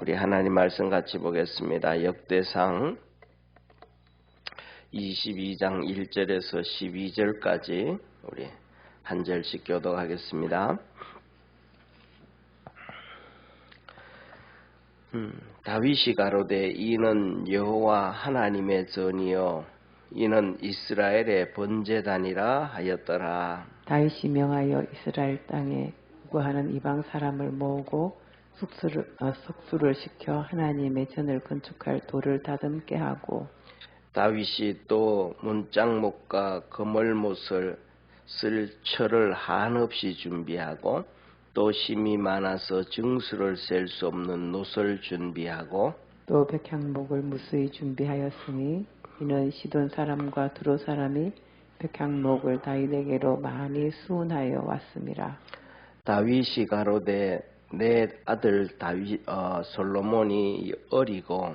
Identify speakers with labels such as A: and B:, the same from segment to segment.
A: 우리 하나님 말씀 같이 보겠습니다. 역대상 22장 1절에서 12절까지 우리 한 절씩 교독하겠습니다. 다윗이 가로되 이는 여호와 하나님의 전이요 이는 이스라엘의 번제단이라 하였더라.
B: 다윗이 명하여 이스라엘 땅에 구하는 이방 사람을 모으고 속수를 시켜 하나님의 전을 건축할 돌을 다듬게 하고,
A: 다윗이 또 문짝목과 거물못을 쓸 철을 한없이 준비하고 또 심이 많아서 증수를 셀 수 없는 놋을 준비하고
B: 또 백향목을 무수히 준비하였으니 이는 시돈 사람과 두로 사람이 백향목을 다윗에게로 많이 수운하여 왔음이라.
A: 다윗이 가로되 내 아들 솔로몬이 어리고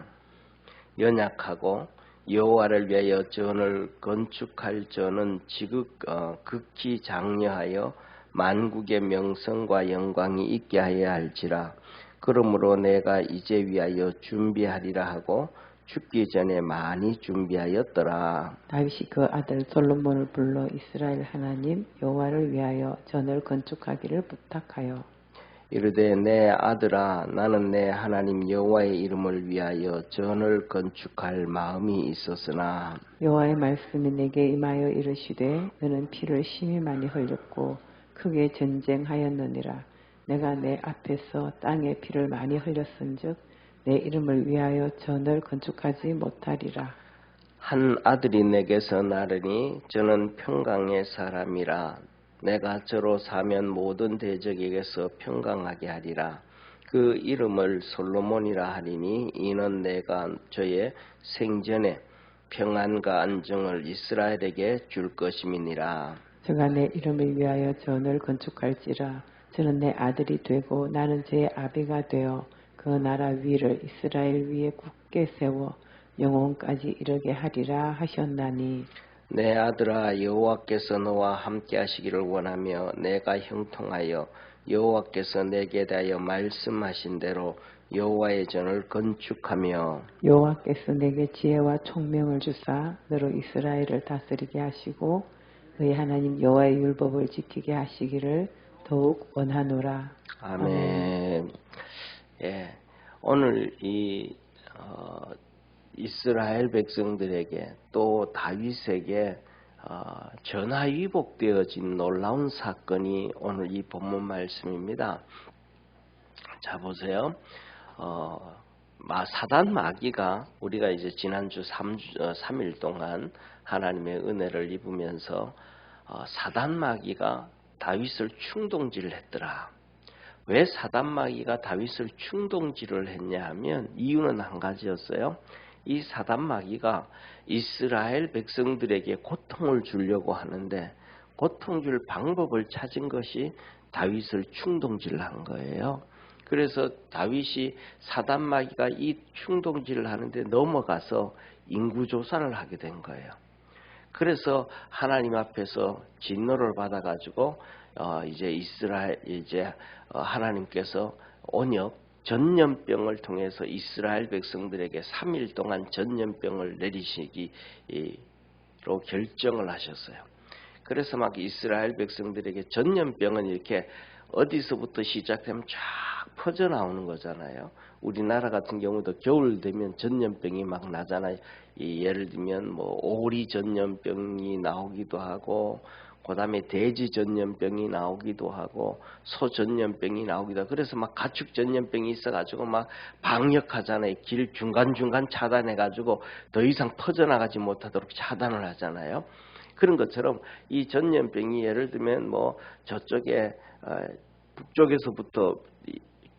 A: 연약하고 여호와를 위하여 전을 건축할 전은 극히 장려하여 만국의 명성과 영광이 있게 하여야 할지라. 그러므로 내가 이제 위하여 준비하리라 하고 죽기 전에 많이 준비하였더라.
B: 다윗이 그 아들 솔로몬을 불러 이스라엘 하나님 여호와를 위하여 전을 건축하기를 부탁하여
A: 이르되 내 아들아 나는 내 하나님 여호와의 이름을 위하여 전을 건축할 마음이 있었으나
B: 여호와의 말씀이 내게 임하여 이르시되 너는 피를 심히 많이 흘렸고 크게 전쟁하였느니라. 내가 내 앞에서 땅에 피를 많이 흘렸은즉 내 이름을 위하여 전을 건축하지 못하리라.
A: 한 아들이 내게서 나르니 저는 평강의 사람이라. 내가 저로 사면 모든 대적에게서 평강하게 하리라. 그 이름을 솔로몬이라 하리니 이는 내가 저의 생전에 평안과 안정을 이스라엘에게 줄 것임이니라.
B: 저가 내 이름을 위하여 전을 건축할지라. 저는 내 아들이 되고 나는 저의 아비가 되어 그 나라 위를 이스라엘 위에 굳게 세워 영원까지 이르게 하리라 하셨나니,
A: 내 아들아 여호와께서 너와 함께 하시기를 원하며 내가 형통하여 여호와께서 내게 대하여 말씀하신 대로 여호와의 전을 건축하며
B: 여호와께서 내게 지혜와 총명을 주사 너로 이스라엘을 다스리게 하시고 너희 하나님 여호와의 율법을 지키게 하시기를 더욱 원하노라.
A: 아멘. 예, 오늘 이스라엘 백성들에게 또 다윗에게 전화위복되어진 놀라운 사건이 오늘 이 본문 말씀입니다. 자 보세요. 사단 마귀가 우리가 이제 지난주 3일 동안 하나님의 은혜를 입으면서 사단 마귀가 다윗을 충동질을 했더라. 왜 사단 마귀가 다윗을 충동질을 했냐 하면 이유는 한 가지였어요. 이 사단 마귀가 이스라엘 백성들에게 고통을 주려고 하는데 고통 줄 방법을 찾은 것이 다윗을 충동질한 거예요. 그래서 다윗이 사단 마귀가 이 충동질을 하는데 넘어가서 인구조사를 하게 된 거예요. 그래서 하나님 앞에서 진노를 받아가지고 하나님께서 언약 전염병을 통해서 이스라엘 백성들에게 3일 동안 전염병을 내리시기로 결정을 하셨어요. 그래서 막 이스라엘 백성들에게 전염병은 이렇게 어디서부터 시작되면 쫙 퍼져나오는 거잖아요. 우리나라 같은 경우도 겨울 되면 전염병이 막 나잖아요. 예를 들면 뭐 오리 전염병이 나오기도 하고 그 다음에 돼지 전염병이 나오기도 하고 소 전염병이 나오기도 하고 그래서 막 가축 전염병이 있어가지고 막 방역하잖아요. 길 중간중간 차단해가지고 더 이상 퍼져나가지 못하도록 차단을 하잖아요. 그런 것처럼 이 전염병이 예를 들면 뭐 저쪽에 북쪽에서부터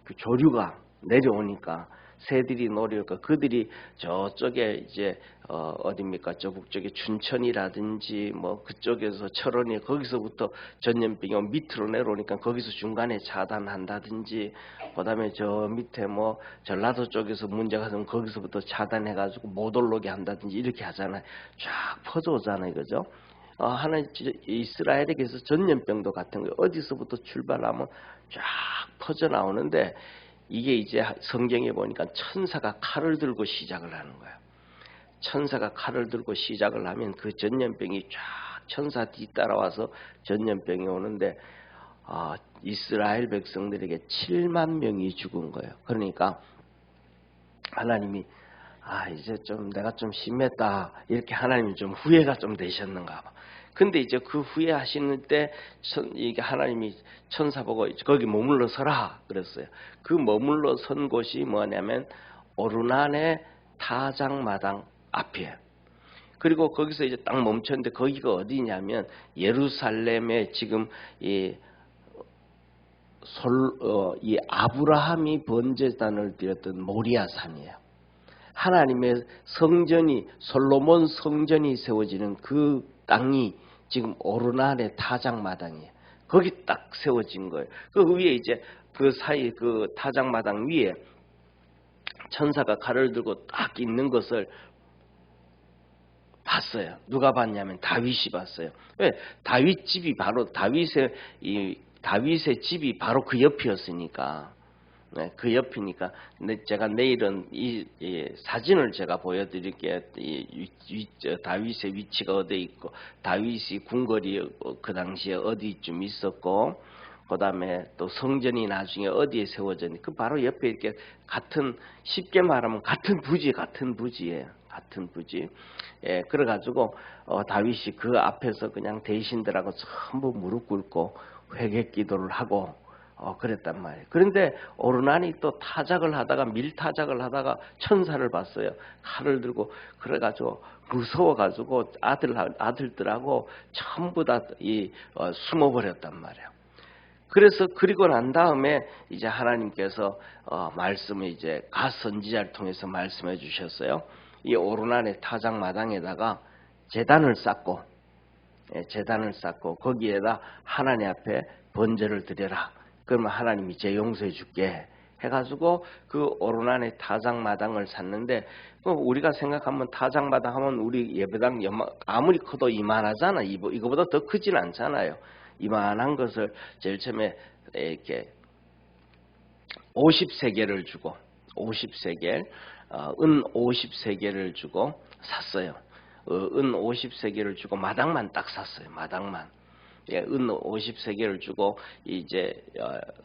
A: 그 조류가 내려오니까 새들이 노려니까 그들이 저쪽에 이제 어디입니까? 저 북쪽에 춘천이라든지 뭐 그쪽에서 철원이 거기서부터 전염병이 밑으로 내려오니까 거기서 중간에 차단한다든지 그다음에 저 밑에 뭐 전라도 쪽에서 문제가 생기면 거기서부터 차단해가지고 못 올라오게 한다든지 이렇게 하잖아요. 쫙 퍼져오잖아요, 그죠? 하나님 이스라엘에게서 전염병도 같은 거예요. 어디서부터 출발하면 쫙 퍼져 나오는데 이게 이제 성경에 보니까 천사가 칼을 들고 시작을 하는 거예요. 천사가 칼을 들고 시작을 하면 그 전염병이 쫙 천사 뒤따라와서 전염병이 오는데 이스라엘 백성들에게 7만 명이 죽은 거예요. 그러니까 하나님이 이제 좀 내가 좀 심했다 이렇게 하나님이 좀 후회가 좀 되셨는가 봐. 근데 이제 그 후회하시는 때 이게 하나님이 천사 보고 거기 머물러 서라 그랬어요. 그 머물러 선 곳이 뭐냐면 오르난의 타작마당 앞이에요. 그리고 거기서 이제 딱 멈췄는데 거기가 어디냐면 예루살렘에 지금 이 아브라함이 번제단을 드렸던 모리아산이에요. 하나님의 성전이 솔로몬 성전이 세워지는 그 땅이 지금 오르난의 타작마당이에요. 거기 딱 세워진 거예요. 그 위에 이제 그 사이 그 타작마당 위에 천사가 칼을 들고 딱 있는 것을 봤어요. 누가 봤냐면 다윗이 봤어요. 왜? 다윗 집이 바로 다윗의 집이 바로 그 옆이었으니까. 네, 그 옆이니까. 근데 제가 내일은 이 사진을 제가 보여드릴게요. 다윗의 위치가 어디 있고, 다윗이 궁궐이 그 당시에 어디쯤 있었고, 그 다음에 또 성전이 나중에 어디에 세워졌니? 그 바로 옆에 이렇게 쉽게 말하면 같은 부지예요. 같은 부지. 예, 그래가지고 다윗이 그 앞에서 그냥 대신들하고 전부 무릎 꿇고 회개 기도를 하고 그랬단 말이에요. 그런데 오르난이 또 밀타작을 하다가 천사를 봤어요. 칼을 들고. 그래가지고 무서워가지고 아들들하고 전부 다 숨어버렸단 말이에요. 그리고 난 다음에 이제 하나님께서 말씀을 이제 갓 선지자를 통해서 말씀해 주셨어요. 이 오르난의 타작마당에다가 제단을 쌓고 거기에다 하나님 앞에 번제를 드려라. 그러면 하나님이 이제 용서해 줄게 해가지고 그 오르난의 타작마당을 샀는데 우리가 생각하면 타작마당 하면 우리 예배당 아무리 커도 이만하잖아. 이거보다 더 크진 않잖아요. 이만한 것을 제일 처음에 이렇게 50세겔을 주고 50세겔 은 50세겔을 주고 샀어요. 은 50세겔을 주고 마당만 딱 샀어요. 마당만. 예, 은 50세겔을 주고 이제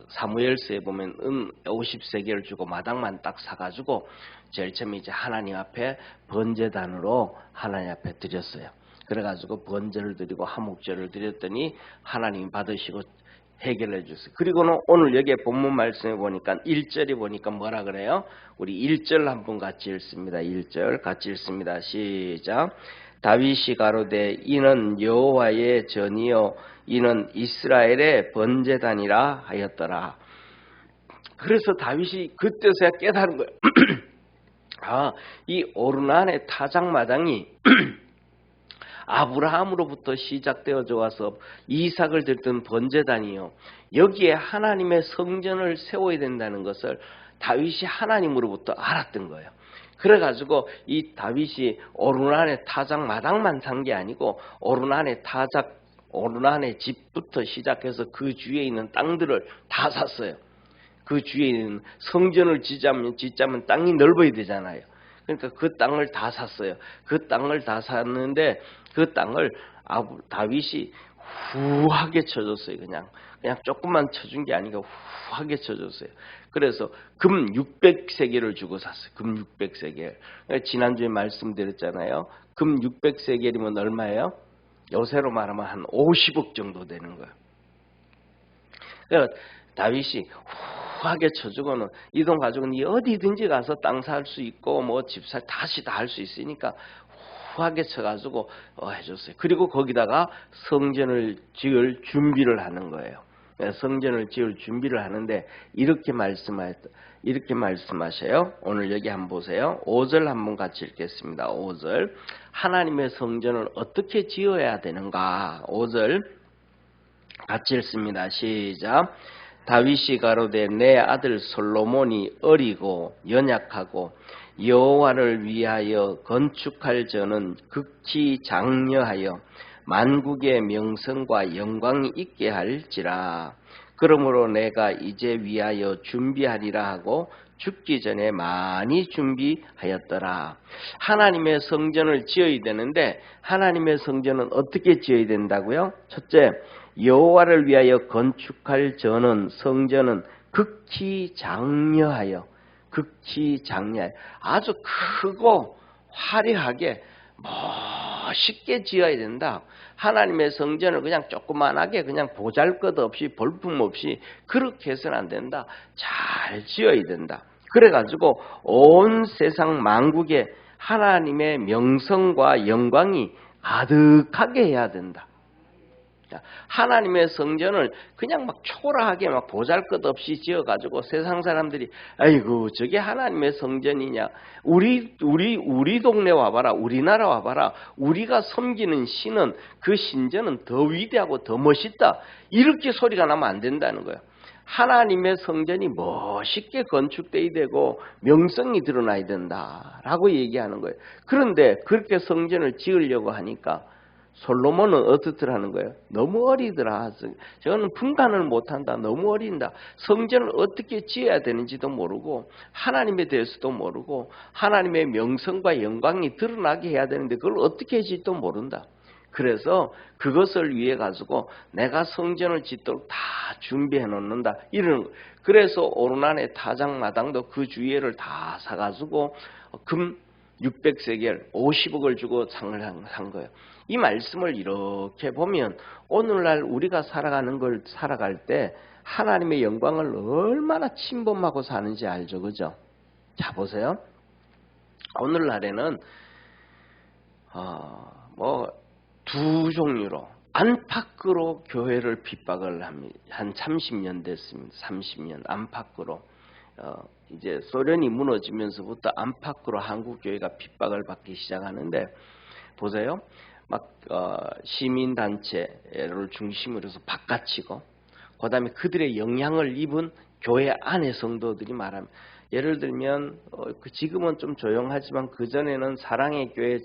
A: 사무엘서에 보면 은 50세겔을 주고 마당만 딱 사가지고 제일 처음에 이제 하나님 앞에 번제단으로 하나님 앞에 드렸어요. 그래가지고 번제를 드리고 화목제를 드렸더니 하나님 받으시고 해결해 주세요. 그리고는 오늘 여기에 본문 말씀에 보니까 1절에 보니까 뭐라 그래요? 우리 1절 한번 같이 읽습니다. 1절 같이 읽습니다. 시작. 다윗이 가로되 이는 여호와의 전이요 이는 이스라엘의 번제단이라 하였더라. 그래서 다윗이 그때서야 깨달은 거예요. 이 오르난의 타작마당이 아브라함으로부터 시작되어져 와서 이삭을 드렸던 번제단이요. 여기에 하나님의 성전을 세워야 된다는 것을 다윗이 하나님으로부터 알았던 거예요. 그래가지고 이 다윗이 오르난의 타작마당만 산 게 아니고 오르난의 집부터 시작해서 그 주위에 있는 땅들을 다 샀어요. 그 주위에 있는 성전을 짓자면 땅이 넓어야 되잖아요. 그러니까 그 땅을 다 샀어요. 그 땅을 다 샀는데 그 땅을 다윗이 후하게 쳐줬어요. 그냥 조금만 쳐준 게 아니고 후하게 쳐줬어요. 그래서 금 600세겔을 주고 샀어요. 금 600세겔. 지난주에 말씀드렸잖아요. 금 600세겔이면 얼마예요? 요새로 말하면 한 50억 정도 되는 거예요. 그러니까 다윗이 후하게 쳐주고는 이 돈 가지고는 어디든지 가서 땅 살 수 있고 뭐 집 살 다시 다 할 수 있으니까 후하게 쳐가지고 해줬어요. 그리고 거기다가 성전을 지을 준비를 하는 거예요. 성전을 지을 준비를 하는데 이렇게 말씀하셔요. 오늘 여기 한번 보세요. 5절 한번 같이 읽겠습니다. 5절. 하나님의 성전을 어떻게 지어야 되는가? 5절 같이 읽습니다. 시작. 다윗이 가로되 내 아들 솔로몬이 어리고 연약하고 여호와를 위하여 건축할 저는 극히 장려하여 만국의 명성과 영광이 있게 할지라. 그러므로 내가 이제 위하여 준비하리라 하고 죽기 전에 많이 준비하였더라. 하나님의 성전을 지어야 되는데 하나님의 성전은 어떻게 지어야 된다고요? 첫째, 여호와를 위하여 건축할 저는 성전은 극히 장려하여 아주 크고 화려하게 멋있게 지어야 된다. 하나님의 성전을 그냥 조그만하게 그냥 보잘것없이 볼품없이 그렇게 해서는 안 된다. 잘 지어야 된다. 그래가지고 온 세상 만국에 하나님의 명성과 영광이 가득하게 해야 된다. 하나님의 성전을 그냥 막 초라하게 막 보잘것없이 지어가지고 세상 사람들이 아이고 저게 하나님의 성전이냐, 우리 동네 와봐라, 우리나라 와봐라, 우리가 섬기는 신은 그 신전은 더 위대하고 더 멋있다, 이렇게 소리가 나면 안 된다는 거예요. 하나님의 성전이 멋있게 건축돼야 되고 명성이 드러나야 된다라고 얘기하는 거예요. 그런데 그렇게 성전을 지으려고 하니까 솔로몬은 어떻더라는 거예요? 너무 어리더라. 저는 분간을 못한다. 너무 어린다. 성전을 어떻게 지어야 되는지도 모르고 하나님에 대해서도 모르고 하나님의 명성과 영광이 드러나게 해야 되는데 그걸 어떻게 할지도 모른다. 그래서 그것을 위해 가지고 내가 성전을 짓도록 다 준비해 놓는다. 이런. 그래서 오르난의 타작마당도 그 주위를 다 사가지고 금 600세겔 50억을 주고 상을 한 거예요. 이 말씀을 이렇게 보면 오늘날 우리가 살아갈 때 하나님의 영광을 얼마나 침범하고 사는지 알죠, 그죠? 자, 보세요. 오늘날에는 두 종류로 안팎으로 교회를 핍박을 합니다. 한 30년 됐습니다. 30년 안팎으로. 이제 소련이 무너지면서부터 안팎으로 한국 교회가 핍박을 받기 시작하는데 보세요. 막 시민단체를 중심으로 해서 바깥치고 그다음에 그들의 영향을 입은 교회 안의 성도들이 말합니다. 예를 들면 지금은 좀 조용하지만 그전에는 사랑의 교회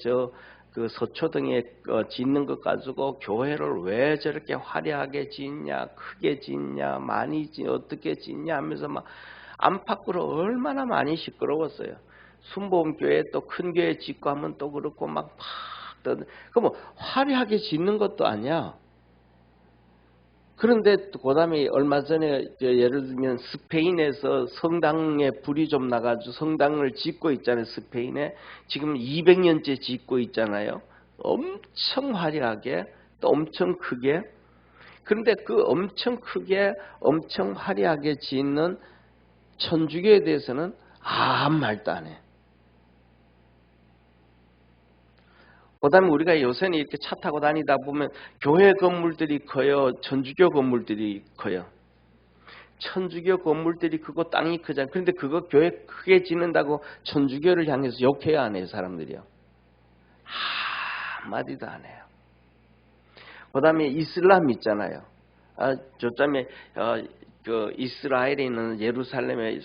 A: 그 서초동에 짓는 것 가지고 교회를 왜 저렇게 화려하게 짓냐, 크게 짓냐, 많이 어떻게 짓냐 하면서 막 안팎으로 얼마나 많이 시끄러웠어요. 순복음교회 또 큰 교회 짓고 하면 또 그렇고 막 그 뭐 화려하게 짓는 것도 아니야. 그런데 그다음에 얼마 전에 예를 들면 스페인에서 성당에 불이 좀 나가지고 성당을 짓고 있잖아요. 스페인에 지금 200년째 짓고 있잖아요. 엄청 화려하게 또 엄청 크게. 그런데 그 엄청 크게 엄청 화려하게 짓는 천주교에 대해서는 아무 말도 안 해. 그다음에 우리가 요새는 이렇게 차 타고 다니다 보면 교회 건물들이 커요, 천주교 건물들이 커요. 천주교 건물들이 크고 땅이 크잖아요. 그런데 그거 교회 크게 짓는다고 천주교를 향해서 욕해야 안 해요, 사람들이요. 한마디도 안 해요. 그다음에 이슬람 있잖아요. 저점에 그 이스라엘에 있는 예루살렘의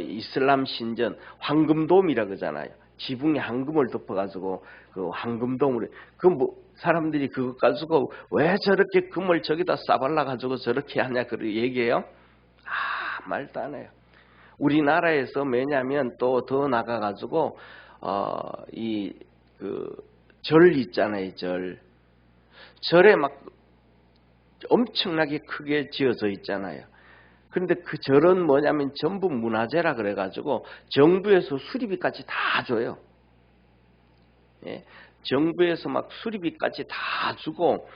A: 이슬람 신전 황금돔이라 그러잖아요. 지붕에 황금을 덮어가지고 그 황금돔을 사람들이 그것 가지고 왜 저렇게 금을 저기다 싸발라가지고 저렇게 하냐 그 얘기해요. 말도 안 해요. 우리나라에서 왜냐하면 또 더 나가가지고 이 그 절 있잖아요, 절에 막 엄청나게 크게 지어져 있잖아요. 그런데 그 절은 뭐냐면 전부 문화재라 그래가지고 정부에서 수리비까지 다 줘요. 예, 정부에서 막 수리비까지 다 주고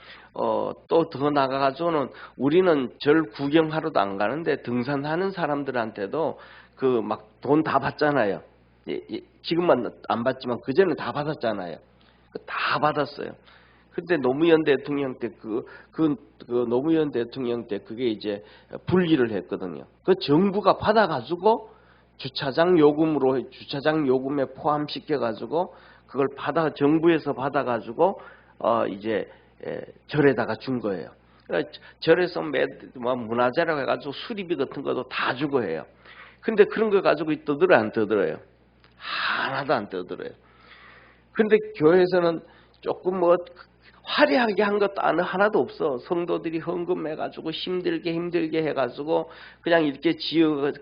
A: 또 더 나가가지고는 우리는 절 구경하러도 안 가는데 등산하는 사람들한테도 그 막 돈 다 받잖아요. 지금만 안 받지만 그전에는 다 받았잖아요. 다 받았어요. 근데 노무현 대통령 때 그 노무현 대통령 때 그게 이제 분리를 했거든요. 그 정부가 받아가지고 주차장 요금에 포함시켜가지고 그걸 정부에서 받아가지고 이제 절에다가 준 거예요. 그러니까 절에서 문화재라고 해가지고 수리비 같은 것도 다 주고 해요. 근데 그런 거 가지고 떠들어요, 안 떠들어요? 하나도 안 떠들어요. 근데 교회에서는 조금 화려하게 한 것도 하나도 없어. 성도들이 헌금해가지고 힘들게 해가지고 그냥 이렇게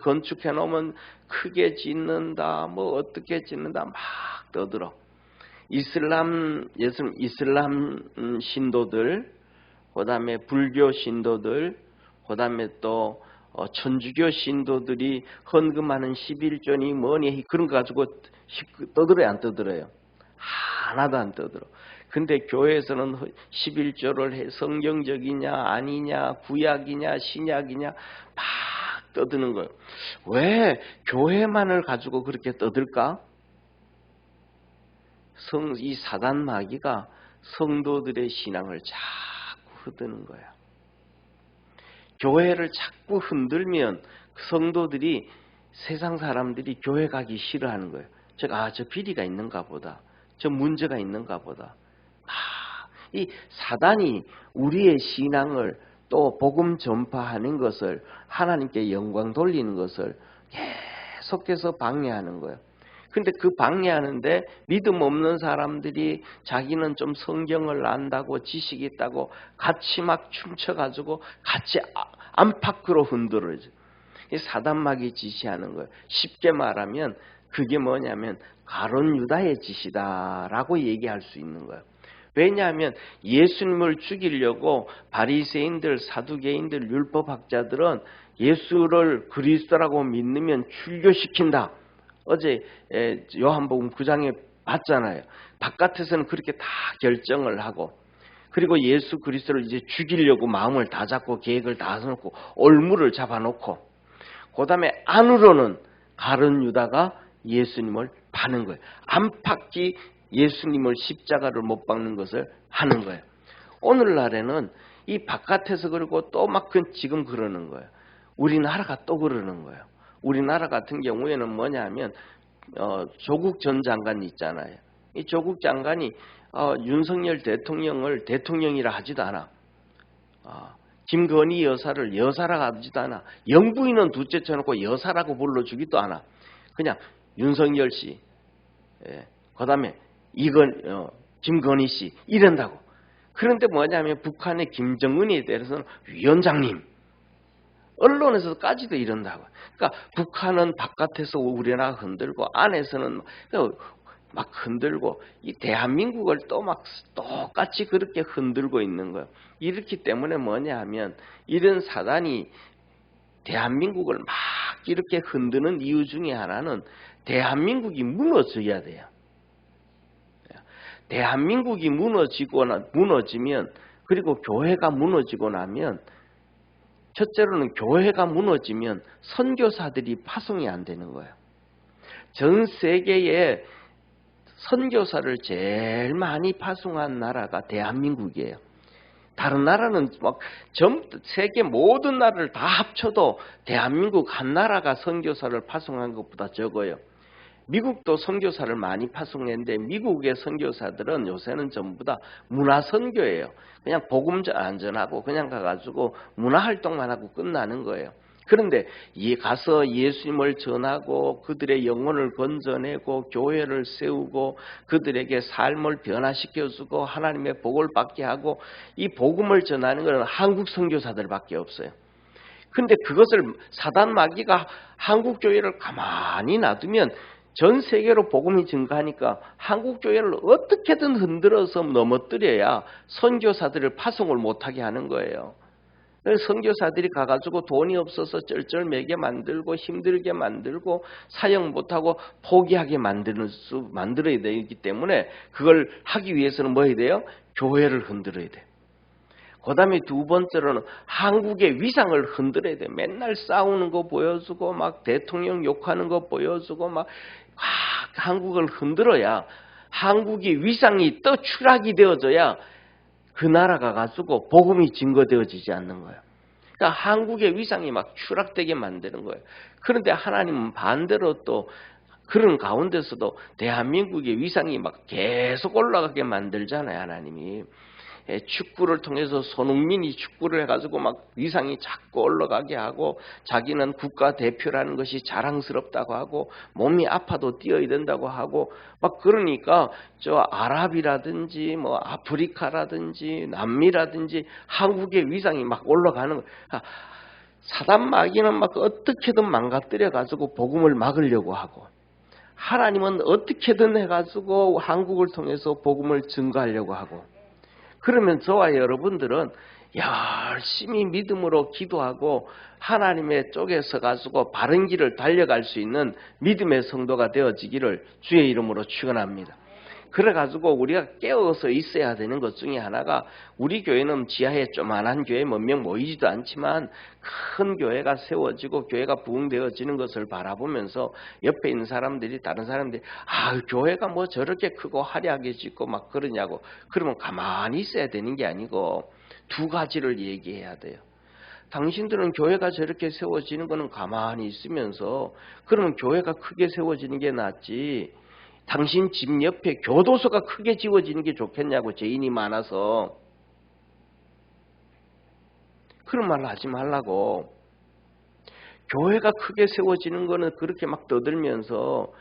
A: 건축해 놓으면 크게 짓는다, 뭐 어떻게 짓는다 막 떠들어. 이슬람 신도들, 그다음에 불교 신도들, 그다음에 또 천주교 신도들이 헌금하는 11조니 뭐니 그런 거 가지고 떠들어요, 안 떠들어요? 하나도 안 떠들어. 근데 교회에서는 11조를 성경적이냐 아니냐 구약이냐 신약이냐 막 떠드는 거예요. 왜 교회만을 가지고 그렇게 떠들까? 이 사단 마귀가 성도들의 신앙을 자꾸 흐드는 거야. 교회를 자꾸 흔들면 성도들이, 세상 사람들이 교회 가기 싫어하는 거예요. 저 비리가 있는가 보다. 저 문제가 있는가 보다. 이 사단이 우리의 신앙을, 또 복음 전파하는 것을, 하나님께 영광 돌리는 것을 계속해서 방해하는 거예요. 근데 그 방해하는데 믿음 없는 사람들이 자기는 좀 성경을 안다고 지식이 있다고 같이 막 춤춰가지고 같이 안팎으로 흔들어요. 사단마귀 지시하는 거예요. 쉽게 말하면 그게 뭐냐면 가룟 유다의 짓이다라고 얘기할 수 있는 거예요. 왜냐하면 예수님을 죽이려고 바리새인들, 사두개인들, 율법학자들은 예수를 그리스도라고 믿으면 출교시킨다. 어제 요한복음 9장에 봤잖아요. 바깥에서는 그렇게 다 결정을 하고, 그리고 예수 그리스도를 이제 죽이려고 마음을 다 잡고 계획을 다 해놓고 올무를 잡아놓고, 그 다음에 안으로는 가룟 유다가 예수님을 파는 거예요. 안팎이 예수님을 십자가를 못 박는 것을 하는 거예요. 오늘날에는 이 바깥에서 그러고 또 막 지금 그러는 거예요. 우리나라가 또 그러는 거예요. 우리나라 같은 경우에는 뭐냐면 조국 전 장관 있잖아요. 이 조국 장관이 윤석열 대통령을 대통령이라 하지도 않아. 김건희 여사를 여사라고 하지도 않아. 영부인은 둘째 쳐놓고 여사라고 불러주기도 않아. 그냥 윤석열 씨, 그 다음에 김건희 씨 이런다고. 그런데 뭐냐면 북한의 김정은에 대해서는 위원장님, 언론에서까지도 이런다고. 그러니까 북한은 바깥에서 우리나라 흔들고 안에서는 막 흔들고, 이 대한민국을 또 막 똑같이 그렇게 흔들고 있는 거예요. 이렇기 때문에 뭐냐 하면 이런 사단이 대한민국을 막 이렇게 흔드는 이유 중에 하나는 대한민국이 무너져야 돼요. 대한민국이 무너지면, 그리고 교회가 무너지고 나면, 첫째로는 교회가 무너지면 선교사들이 파송이 안 되는 거예요. 전 세계에 선교사를 제일 많이 파송한 나라가 대한민국이에요. 다른 나라는 막 세계 모든 나라를 다 합쳐도 대한민국 한 나라가 선교사를 파송한 것보다 적어요. 미국도 선교사를 많이 파송했는데 미국의 선교사들은 요새는 전부 다 문화 선교예요. 그냥 복음 안전하고 그냥 가가지고 문화 활동만 하고 끝나는 거예요. 그런데 가서 예수님을 전하고 그들의 영혼을 건져내고 교회를 세우고 그들에게 삶을 변화시켜주고 하나님의 복을 받게 하고, 이 복음을 전하는 것은 한국 선교사들밖에 없어요. 근데 그것을 사단 마귀가 한국 교회를 가만히 놔두면 전 세계로 복음이 증가하니까 한국 교회를 어떻게든 흔들어서 넘어뜨려야 선교사들을 파송을 못하게 하는 거예요. 그래서 선교사들이 가가지고 돈이 없어서 쩔쩔매게 만들고 힘들게 만들고 사역 못하고 포기하게 만들어야 되기 때문에, 그걸 하기 위해서는 뭐 해야 돼요? 교회를 흔들어야 돼요. 그 다음에 두 번째로는 한국의 위상을 흔들어야 돼요. 맨날 싸우는 거 보여주고 막 대통령 욕하는 거 보여주고 막 한국을 흔들어야, 한국의 위상이 또 추락이 되어져야 그 나라가 가지고 복음이 증거되어지지 않는 거예요. 그러니까 한국의 위상이 막 추락되게 만드는 거예요. 그런데 하나님은 반대로 또 그런 가운데서도 대한민국의 위상이 막 계속 올라가게 만들잖아요, 하나님이. 축구를 통해서 손흥민이 축구를 해가지고 막 위상이 자꾸 올라가게 하고 자기는 국가대표라는 것이 자랑스럽다고 하고 몸이 아파도 뛰어야 된다고 하고 막 그러니까 저 아랍이라든지 뭐 아프리카라든지 남미라든지 한국의 위상이 막 올라가는 거예요. 사단 마귀는 막 어떻게든 망가뜨려 가지고 복음을 막으려고 하고 하나님은 어떻게든 해가지고 한국을 통해서 복음을 증거하려고 하고 그러면 저와 여러분들은 열심히 믿음으로 기도하고 하나님의 쪽에 서가지고 바른 길을 달려갈 수 있는 믿음의 성도가 되어지기를 주의 이름으로 축원합니다. 그래가지고 우리가 깨어서 있어야 되는 것 중에 하나가 우리 교회는 지하에 조만한 교회 몇 명 모이지도 않지만 큰 교회가 세워지고 교회가 부흥되어지는 것을 바라보면서 옆에 있는 사람들이 다른 사람들이 교회가 뭐 저렇게 크고 화려하게 짓고 막 그러냐고 그러면 가만히 있어야 되는 게 아니고 두 가지를 얘기해야 돼요. 당신들은 교회가 저렇게 세워지는 거는 가만히 있으면서 그러면 교회가 크게 세워지는 게 낫지 당신 집 옆에 교도소가 크게 지어지는 게 좋겠냐고 죄인이 많아서 그런 말을 하지 말라고. 교회가 크게 세워지는 거는 그렇게 막 떠들면서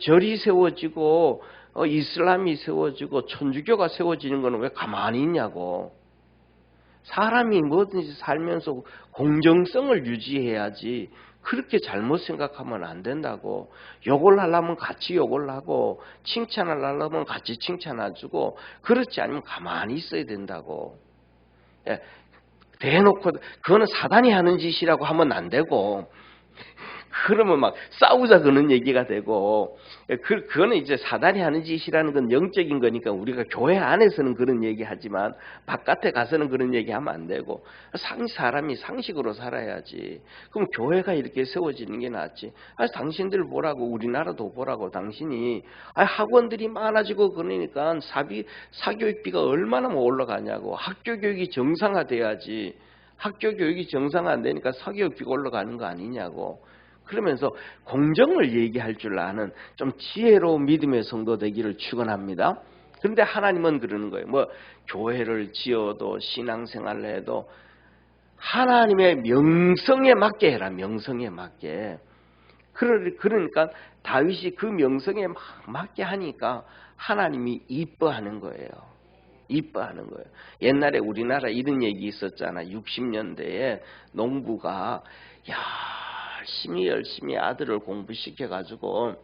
A: 절이 세워지고 이슬람이 세워지고 천주교가 세워지는 거는 왜 가만히 있냐고. 사람이 뭐든지 살면서 공정성을 유지해야지 그렇게 잘못 생각하면 안 된다고. 욕을 하려면 같이 욕을 하고 칭찬을 하려면 같이 칭찬해주고 그렇지 않으면 가만히 있어야 된다고. 대놓고 그거는 사단이 하는 짓이라고 하면 안 되고 그러면 막 싸우자 그런 얘기가 되고 그거는 이제 사단이 하는 짓이라는 건 영적인 거니까 우리가 교회 안에서는 그런 얘기하지만 바깥에 가서는 그런 얘기하면 안 되고 사람이 상식으로 살아야지. 그럼 교회가 이렇게 세워지는 게 낫지. 당신들 보라고 우리나라도 보라고 당신이 학원들이 많아지고 그러니까 사교육비가 얼마나 뭐 올라가냐고. 학교 교육이 정상화돼야지. 학교 교육이 정상화 안 되니까 사교육비가 올라가는 거 아니냐고. 그러면서 공정을 얘기할 줄 아는 좀 지혜로운 믿음의 성도 되기를 축원합니다. 그런데 하나님은 그러는 거예요. 뭐 교회를 지어도 신앙생활을 해도 하나님의 명성에 맞게 해라. 명성에 맞게. 그러니까 다윗이 그 명성에 맞게 하니까 하나님이 이뻐하는 거예요. 이뻐하는 거예요. 옛날에 우리나라 이런 얘기 있었잖아. 60년대에 농부가 열심히 아들을 공부시켜가지고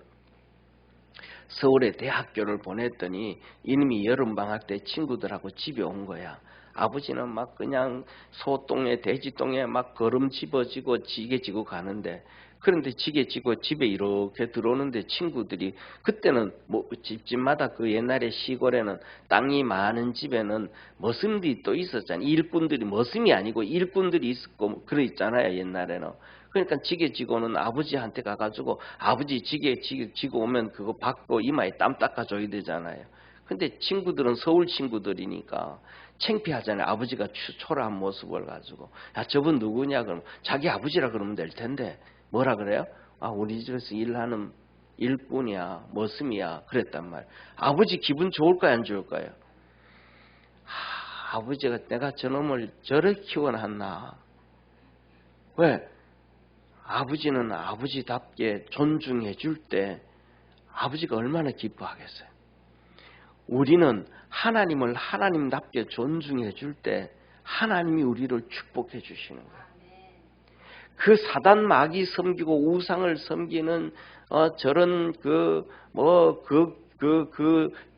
A: 서울의 대학교를 보냈더니 이놈이 여름방학 때 친구들하고 집에 온 거야. 아버지는 막 그냥 소똥에 돼지똥에 막 걸음 집어지고 지게 지고 가는데 그런데 지게 지고 집에 이렇게 들어오는데 친구들이 그때는 뭐 집집마다 그 옛날에 시골에는 땅이 많은 집에는 머슴들이 또 있었잖아요. 일꾼들이 머슴이 아니고 일꾼들이 있었고 그러 있잖아요. 옛날에는. 그러니까 지게 지고는 아버지한테 가가지고 아버지 지게 지고 오면 그거 받고 이마에 땀 닦아줘야 되잖아요. 근데 친구들은 서울 친구들이니까 창피하잖아요. 아버지가 초라한 모습을 가지고 저분 누구냐 그러면 자기 아버지라 그러면 될 텐데 뭐라 그래요? 우리 집에서 일하는 일꾼이야 머슴이야 그랬단 말이에요. 아버지 기분 좋을까요 안 좋을까요? 아버지가 내가 저놈을 저렇게 키워놨나. 왜? 아버지는 아버지답게 존중해 줄 때 아버지가 얼마나 기뻐하겠어요. 우리는 하나님을 하나님답게 존중해 줄 때 하나님이 우리를 축복해 주시는 거예요. 그 사단 마귀 섬기고 우상을 섬기는 저런 그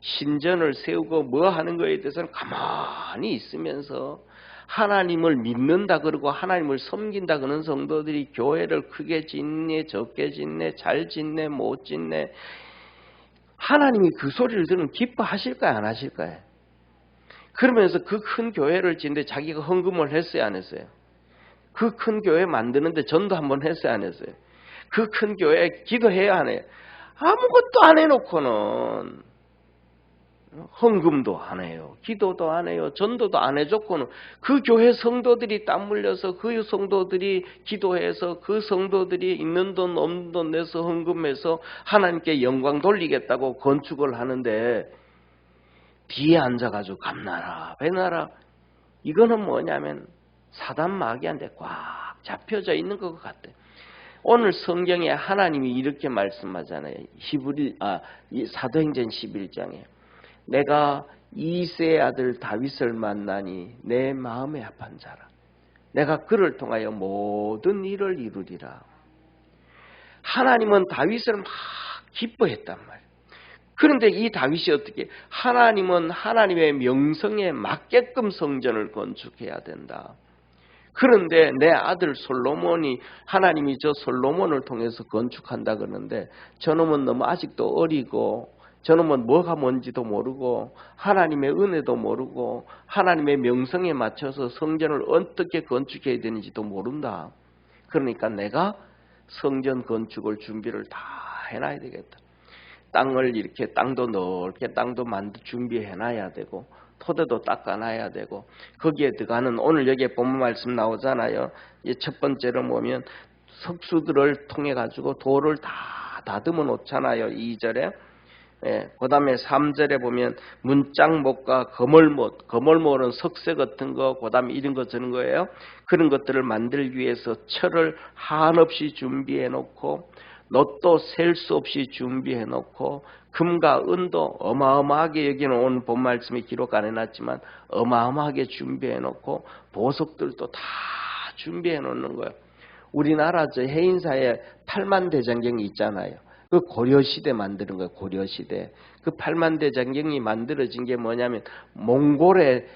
A: 신전을 세우고 뭐 하는 거에 대해서는 가만히 있으면서 하나님을 믿는다 그러고 하나님을 섬긴다 그러는 성도들이 교회를 크게 짓네 적게 짓네 잘 짓네 못 짓네 하나님이 그 소리를 들으면 기뻐하실까요 안 하실까요? 그러면서 그 큰 교회를 짓는데 자기가 헌금을 했어요 안 했어요? 그 큰 교회 만드는데 전도 한번 했어요 안 했어요? 그 큰 교회 기도해야 안 해요? 아무것도 안 해놓고는 헌금도 안 해요. 기도도 안 해요. 전도도 안 해줬고는 그 교회 성도들이 땀 흘려서 그 성도들이 기도해서 그 성도들이 있는 돈 없는 돈 내서 헌금해서 하나님께 영광 돌리겠다고 건축을 하는데 뒤에 앉아가지고 감나라 배나라. 이거는 뭐냐면 사단 마귀한테 꽉 잡혀져 있는 것 같아. 오늘 성경에 하나님이 이렇게 말씀하잖아요. 이 사도행전 11장에 내가 이새의 아들 다윗을 만나니 내 마음에 합한 자라. 내가 그를 통하여 모든 일을 이루리라. 하나님은 다윗을 막 기뻐했단 말이에요. 그런데 이 다윗이 어떻게, 하나님은 하나님의 명성에 맞게끔 성전을 건축해야 된다. 그런데 내 아들 솔로몬이, 하나님이 저 솔로몬을 통해서 건축한다 그러는데 저놈은 너무 아직도 어리고, 저놈은 뭐가 뭔지도 모르고 하나님의 은혜도 모르고 하나님의 명성에 맞춰서 성전을 어떻게 건축해야 되는지도 모른다. 그러니까 내가 성전 건축을 준비를 다 해놔야 되겠다. 땅을 이렇게, 땅도 넓게 땅도 준비해놔야 되고 토대도 닦아놔야 되고, 거기에 들어가는, 오늘 여기에 본문 말씀 나오잖아요. 첫 번째로 보면 석수들을 통해 가지고 돌을 다 다듬어 놓잖아요. 2절에. 그 다음에 3절에 보면 문짝목과 거물못은 석쇠 같은 거, 그 다음에 이런 거 저런 거예요. 그런 것들을 만들기 위해서 철을 한없이 준비해 놓고, 놋도 셀 수 없이 준비해 놓고, 금과 은도 어마어마하게, 여기는 오늘 본 말씀에 기록 안 해놨지만 어마어마하게 준비해 놓고, 보석들도 다 준비해 놓는 거예요. 우리나라 저 해인사에 8만대장경이 있잖아요. 그 고려시대 만드는 거예요. 고려시대. 그 8만대장경이 만들어진 게 뭐냐면 몽골의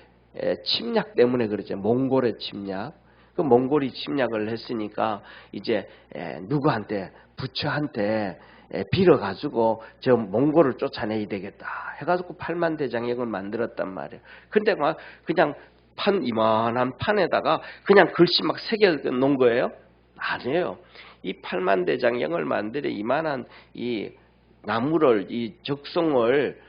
A: 침략 때문에 그러죠. 몽골의 침략. 그 몽골이 침략을 했으니까 이제 누구한테, 부처한테 빌어가지고 저 몽골을 쫓아내야 되겠다 해가지고 8만대장경을 만들었단 말이에요. 근데 막 그냥 이만한 판에다가 그냥 글씨 막 새겨 놓은 거예요? 아니에요. 이 8만대장경을 만들어 이만한 이 나무를, 이 적송을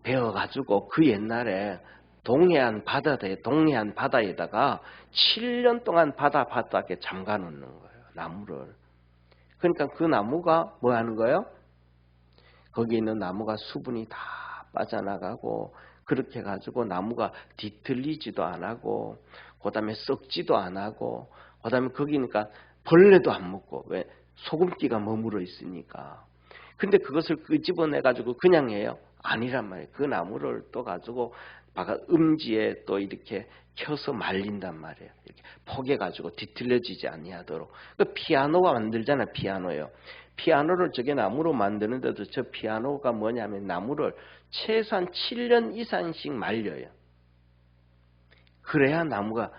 A: 베어가지고 그 옛날에 동해안 바다에다가 7년 동안 바닥에 잠가 놓는 거예요. 나무를. 그러니까 그 나무가 뭐 하는 거예요? 거기 있는 나무가 수분이 다 빠져나가고, 그렇게 해가지고 나무가 뒤틀리지도 안 하고, 그 다음에 썩지도 안 하고, 그 다음에 거기니까 벌레도 안 먹고, 왜? 소금기가 머물러 있으니까. 근데 그것을 끄집어내가지고 그냥 해요? 아니란 말이에요. 그 나무를 또 가지고 음지에 또 이렇게 켜서 말린단 말이에요. 이렇게 포개가지고 뒤틀려지지 아니하도록. 그 피아노가 만들잖아요. 피아노요. 피아노를 저게 나무로 만드는데도 저 피아노가 뭐냐면 나무를 최소한 7년 이상씩 말려요. 그래야 나무가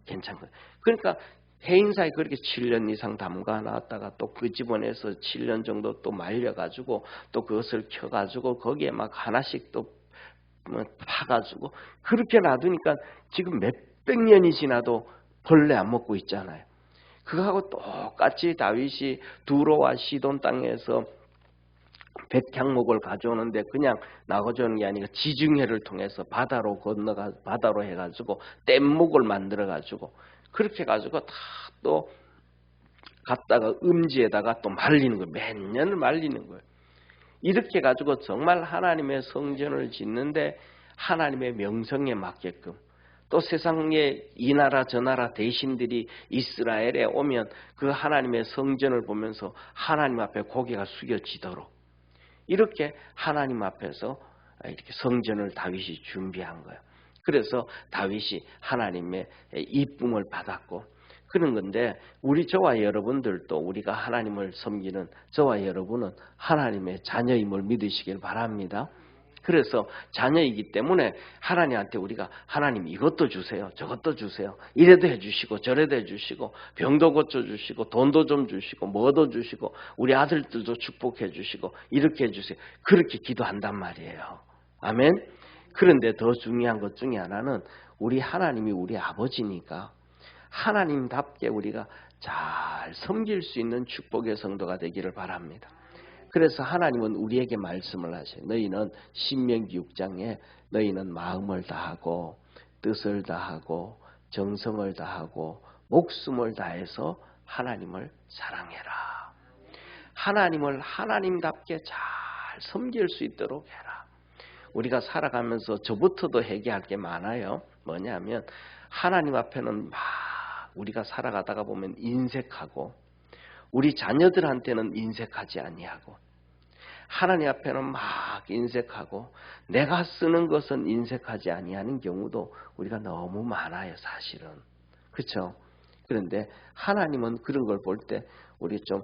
A: 괜찮거든요. 그러니까 해인사에 그렇게 7년 이상 담가 놨다가 또 끄집어내서 7년 정도 또 말려가지고 또 그것을 켜가지고 거기에 막 하나씩 또 파가지고 그렇게 놔두니까 지금 몇백 년이 지나도 벌레 안 먹고 있잖아요. 그거하고 똑같이 다윗이 두로와 시돈 땅에서 백향목을 가져오는데 그냥 나가져오는 게 아니라 지중해를 통해서 바다로 해가지고 뗏목을 만들어가지고 그렇게 해가지고 다 또 갖다가 음지에다가 또 말리는 거예요. 몇 년을 말리는 거예요. 이렇게 해가지고 정말 하나님의 성전을 짓는데 하나님의 명성에 맞게끔, 또 세상에 이 나라 저 나라 대신들이 이스라엘에 오면 그 하나님의 성전을 보면서 하나님 앞에 고개가 숙여지도록 이렇게 하나님 앞에서 이렇게 성전을 다윗이 준비한 거예요. 그래서 다윗이 하나님의 이쁨을 받았고 그런 건데, 저와 여러분들도 우리가 하나님을 섬기는 저와 여러분은 하나님의 자녀임을 믿으시길 바랍니다. 그래서 자녀이기 때문에 하나님한테 우리가 하나님 이것도 주세요, 저것도 주세요, 이래도 해주시고 저래도 해주시고 병도 고쳐주시고 돈도 좀 주시고 뭐도 주시고 우리 아들들도 축복해 주시고 이렇게 해주세요. 그렇게 기도한단 말이에요. 아멘. 그런데 더 중요한 것 중에 하나는 우리 하나님이 우리 아버지니까 하나님답게 우리가 잘 섬길 수 있는 축복의 성도가 되기를 바랍니다. 그래서 하나님은 우리에게 말씀을 하셔요. 너희는 신명기 6장에 너희는 마음을 다하고 뜻을 다하고 정성을 다하고 목숨을 다해서 하나님을 사랑해라. 하나님을 하나님답게 잘 섬길 수 있도록 해라. 우리가 살아가면서 저부터도 회개할 게 많아요. 뭐냐면 하나님 앞에는 막 우리가 살아가다가 보면 인색하고 우리 자녀들한테는 인색하지 아니하고 하나님 앞에는 막 인색하고 내가 쓰는 것은 인색하지 아니하는 경우도 우리가 너무 많아요, 사실은. 그렇죠? 그런데 하나님은 그런 걸 볼 때 우리 좀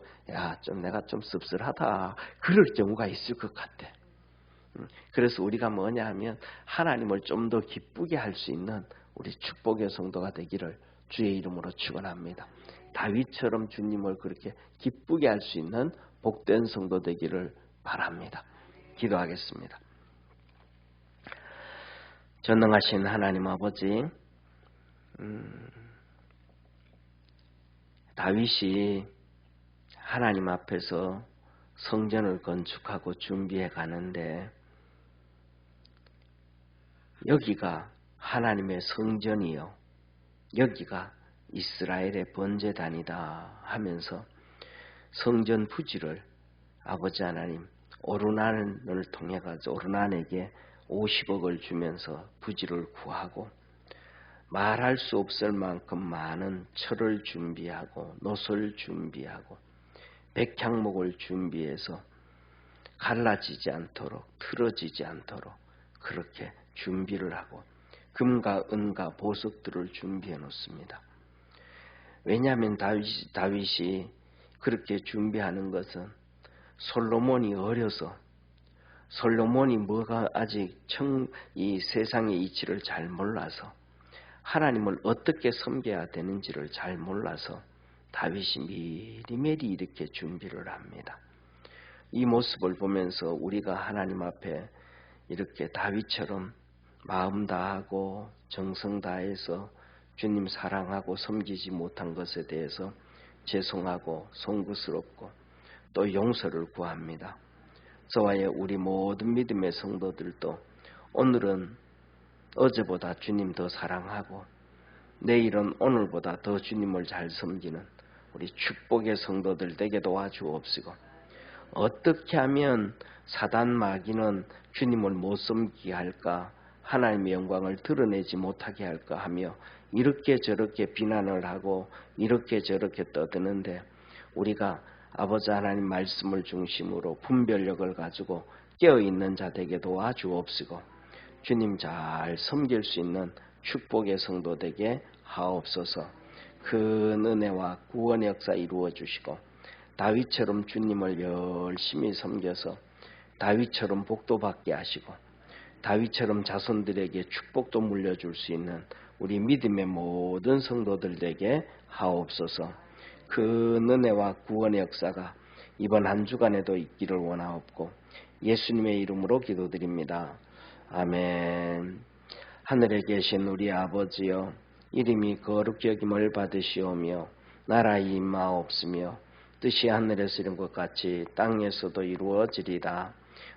A: 내가 좀 씁쓸하다 그럴 경우가 있을 것 같아. 그래서 우리가 뭐냐 하면 하나님을 좀 더 기쁘게 할 수 있는 우리 축복의 성도가 되기를 주의 이름으로 축원합니다. 다윗처럼 주님을 그렇게 기쁘게 할 수 있는 복된 성도 되기를 바랍니다. 기도하겠습니다. 전능하신 하나님 아버지, 다윗이 하나님 앞에서 성전을 건축하고 준비해 가는데 여기가 하나님의 성전이요, 여기가 이스라엘의 번제단이다 하면서 성전 부지를 아버지 하나님 오르난을 통해 가지고 오르난에게 50억을 주면서 부지를 구하고 말할 수 없을 만큼 많은 철을 준비하고 노를 준비하고 백향목을 준비해서 갈라지지 않도록 틀어지지 않도록 그렇게 준비를 하고 금과 은과 보석들을 준비해 놓습니다. 왜냐하면 다윗이 그렇게 준비하는 것은 솔로몬이 어려서 솔로몬이 뭐가 아직 이 세상의 이치를 잘 몰라서 하나님을 어떻게 섬겨야 되는지를 잘 몰라서 다윗이 미리미리 이렇게 준비를 합니다. 이 모습을 보면서 우리가 하나님 앞에 이렇게 다윗처럼 마음 다하고 정성 다해서 주님 사랑하고 섬기지 못한 것에 대해서 죄송하고 송구스럽고 또 용서를 구합니다. 저와의 우리 모든 믿음의 성도들도 오늘은 어제보다 주님 더 사랑하고 내일은 오늘보다 더 주님을 잘 섬기는 우리 축복의 성도들 되게 도와주옵시고, 어떻게 하면 사단 마귀는 주님을 못 섬기게 할까, 하나님의 영광을 드러내지 못하게 할까 하며 이렇게 저렇게 비난을 하고 이렇게 저렇게 떠드는데 우리가 아버지 하나님 말씀을 중심으로 분별력을 가지고 깨어있는 자 되게 도와주옵시고 주님 잘 섬길 수 있는 축복의 성도 되게 하옵소서. 그 은혜와 구원의 역사 이루어 주시고 다윗처럼 주님을 열심히 섬겨서 다윗처럼 복도 받게 하시고 다윗처럼 자손들에게 축복도 물려줄 수 있는 우리 믿음의 모든 성도들에게 하옵소서. 그 은혜와 구원의 역사가 이번 한 주간에도 있기를 원하옵고 예수님의 이름으로 기도드립니다. 아멘. 하늘에 계신 우리 아버지여, 이름이 거룩히 여김을 받으시오며 나라의 임하옵시며 뜻이 하늘에서 이룬 것 같이 땅에서도 이루어지리라.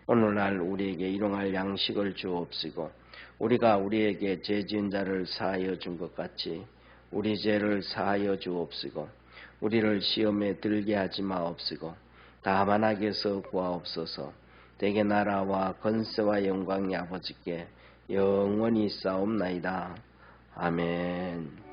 A: 오늘날 우리에게 일용할 양식을 주옵시고 우리가 우리에게 죄 지은 자를 사하여 준 것 같이 우리 죄를 사하여 주옵시고 우리를 시험에 들게 하지 마옵시고 다만 악에서 구하옵소서. 대개 나라와 권세와 영광이 아버지께 영원히 있사옵나이다. 아멘.